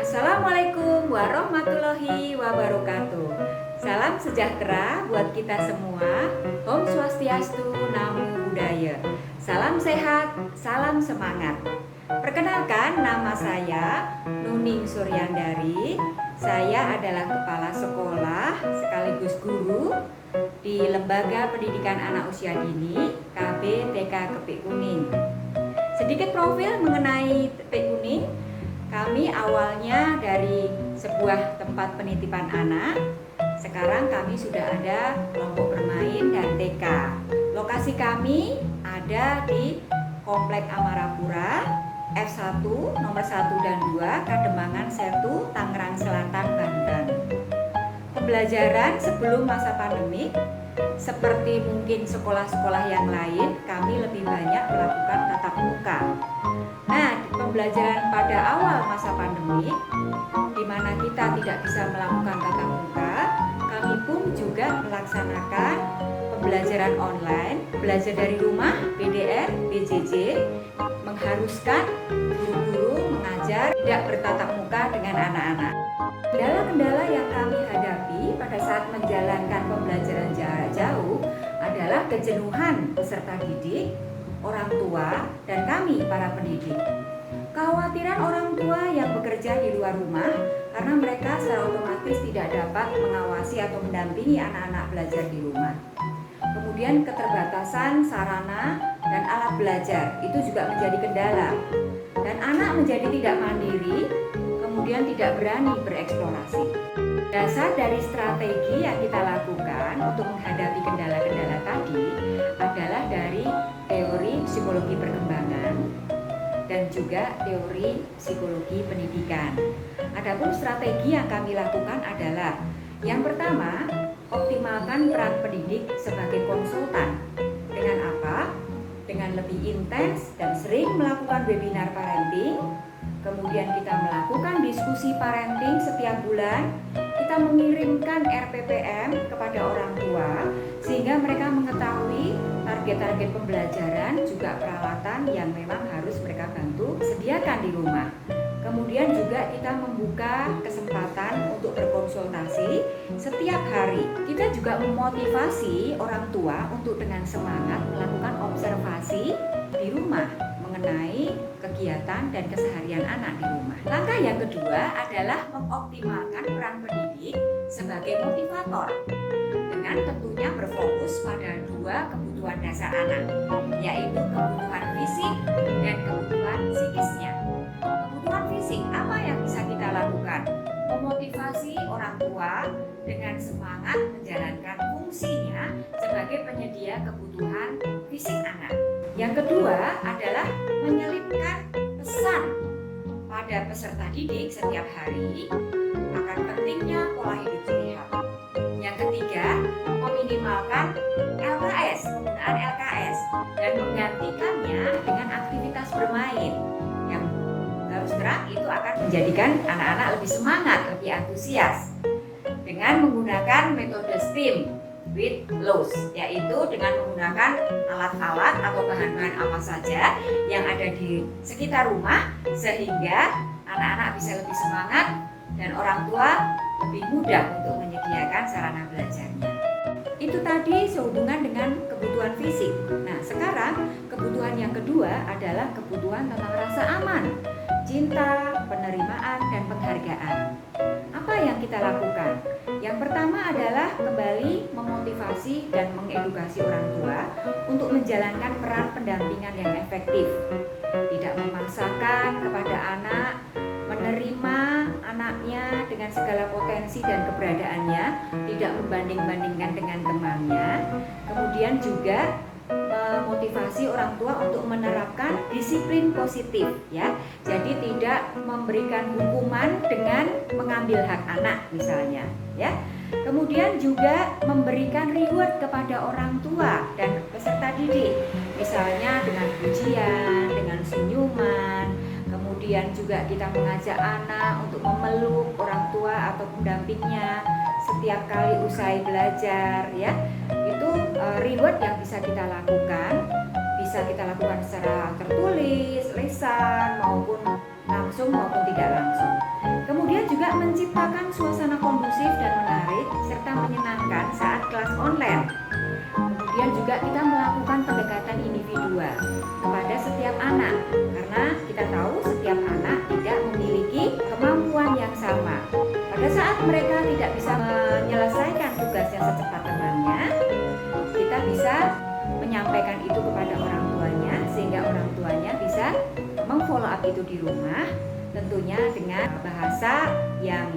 Assalamualaikum warahmatullahi wabarakatuh. Salam sejahtera buat kita semua. Om Swastiastu, Namo Buddhaya. Salam sehat, salam semangat. Perkenalkan, nama saya Nuning Suryandari. Saya adalah kepala sekolah sekaligus guru di Lembaga Pendidikan Anak Usia Dini KB TK Kepik Kuning. Sedikit profil mengenai Kepik Kuning. Kami awalnya dari sebuah tempat penitipan anak. Sekarang kami sudah ada kelompok bermain dan TK. Lokasi kami ada di Komplek Amarapura F1 nomor 1 dan 2 Kademangan Setu, Tangerang Selatan, Banten. Pembelajaran sebelum masa pandemi, seperti mungkin sekolah-sekolah yang lain, kami lebih banyak melakukan tatap muka. Nah, pembelajaran pada awal masa pandemi, di mana kita tidak bisa melakukan tatap muka, kami pun juga melaksanakan pembelajaran online, belajar dari rumah, BDR, BJJ, mengharuskan guru-guru mengajar tidak bertatap muka dengan anak-anak. Kendala-kendala yang kami hadapi pada saat menjalankan pembelajaran jarak jauh adalah kejenuhan peserta didik, orang tua, dan kami para pendidik. Kekhawatiran orang tua yang bekerja di luar rumah karena mereka secara otomatis tidak dapat mengawasi atau mendampingi anak-anak belajar di rumah. Kemudian keterbatasan sarana dan alat belajar itu juga menjadi kendala. Dan anak menjadi tidak mandiri, kemudian tidak berani bereksplorasi. Dasar dari strategi yang kita lakukan untuk menghadapi kendala-kendala tadi adalah dari teori psikologi perkembangan dan juga teori psikologi pendidikan. Adapun strategi yang kami lakukan adalah yang pertama, optimalkan peran pendidik sebagai konsultan. Dengan apa? Dengan lebih intens dan sering melakukan webinar parenting. Kemudian kita melakukan diskusi parenting setiap bulan. Kita mengirimkan RPPM kepada orang tua sehingga mereka mengetahui target-target pembelajaran juga peralatan yang memang harus mereka bantu sediakan di rumah. Kemudian juga kita membuka kesempatan untuk berkonsultasi setiap hari. Kita juga memotivasi orang tua untuk dengan semangat melakukan observasi di rumah mengenai kegiatan dan keseharian anak di rumah. Langkah yang kedua adalah mengoptimalkan peran pendidik sebagai motivator dengan tentunya berfokus pada dua kebutuhan dasar anak, yaitu kebutuhan fisik dan kebutuhan psikisnya. Kebutuhan fisik, apa yang bisa kita lakukan? Memotivasi orang tua dengan semangat menjalankan fungsinya sebagai penyedia kebutuhan fisik anak. Yang kedua adalah menyelipkan pesan pada peserta didik setiap hari akan pentingnya pola hidup sehat. Yang ketiga, meminimalkan LKS, penggunaan LKS dan menggantikannya dengan aktivitas bermain yang terus terang itu akan menjadikan anak-anak lebih semangat, lebih antusias dengan menggunakan metode STEAM with loss, yaitu dengan menggunakan alat-alat atau bahan-bahan apa saja yang ada di sekitar rumah sehingga anak-anak bisa lebih semangat dan orang tua lebih mudah untuk menyediakan sarana belajarnya. Itu tadi sehubungan dengan kebutuhan fisik. Nah, sekarang kebutuhan yang kedua adalah kebutuhan tentang rasa aman, cinta, penerimaan, dan penghargaan. Apa yang kita lakukan? Yang pertama adalah kembali memotivasi dan mengedukasi orang tua untuk menjalankan peran pendampingan yang efektif. Tidak memaksakan kepada anak, menerima anaknya dengan segala potensi dan keberadaannya, tidak membanding-bandingkan dengan temannya. Kemudian juga memotivasi orang tua untuk menerapkan disiplin positif, ya. Jadi tidak memberikan hukuman dengan mengambil hak anak misalnya, ya. Kemudian juga memberikan reward kepada orang tua dan peserta didik, misalnya dengan pujian, dengan senyuman. Kemudian juga kita mengajak anak untuk memeluk orang tua atau pendampingnya setiap kali usai belajar, ya. Itu reward yang bisa kita lakukan. Bisa kita lakukan secara tertulis, lisan, maupun langsung maupun tidak langsung. Kemudian Kemudian juga menciptakan suasana kondusif dan menarik serta menyenangkan saat kelas online. Kemudian juga kita melakukan pendekatan individual kepada setiap anak, karena kita tahu setiap anak tidak memiliki kemampuan yang sama. Pada saat mereka tidak bisa menyelesaikan tugasnya secepat temannya, kita bisa menyampaikan itu kepada orang tuanya sehingga orang tuanya bisa memfollow up itu di rumah, tentunya dengan bahasa yang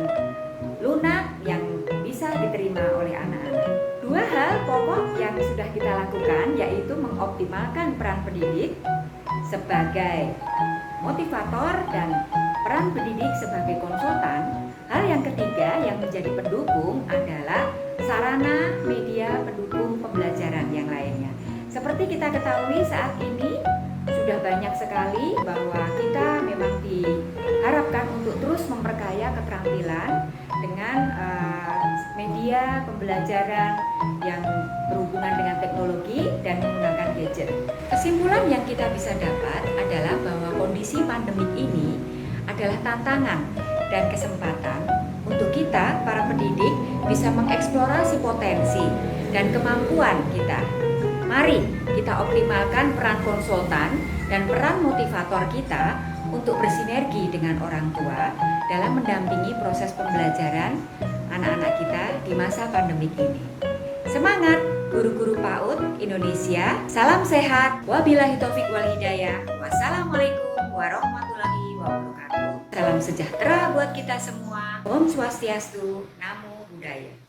lunak yang bisa diterima oleh anak-anak. Dua hal pokok yang sudah kita lakukan yaitu mengoptimalkan peran pendidik sebagai motivator dan peran pendidik sebagai konsultan. Hal yang ketiga yang menjadi pendukung adalah sarana media pendukung pembelajaran yang lainnya. Seperti kita ketahui saat ini sudah banyak sekali bahwa kita memang diharapkan untuk terus memperkaya keterampilan dengan media pembelajaran yang berhubungan dengan teknologi dan menggunakan gadget. Kesimpulan yang kita bisa dapat adalah bahwa kondisi pandemik ini adalah tantangan dan kesempatan untuk kita, para pendidik, bisa mengeksplorasi potensi dan kemampuan kita. Mari kita optimalkan peran konsultan dan peran motivator kita untuk bersinergi dengan orang tua dalam mendampingi proses pembelajaran anak-anak kita di masa pandemik ini. Semangat guru-guru PAUD Indonesia, salam sehat, wabillahi taufik wal hidayah, wassalamualaikum warahmatullahi wabarakatuh. Salam sejahtera buat kita semua. Om Swastiastu, Namo Buddhaya.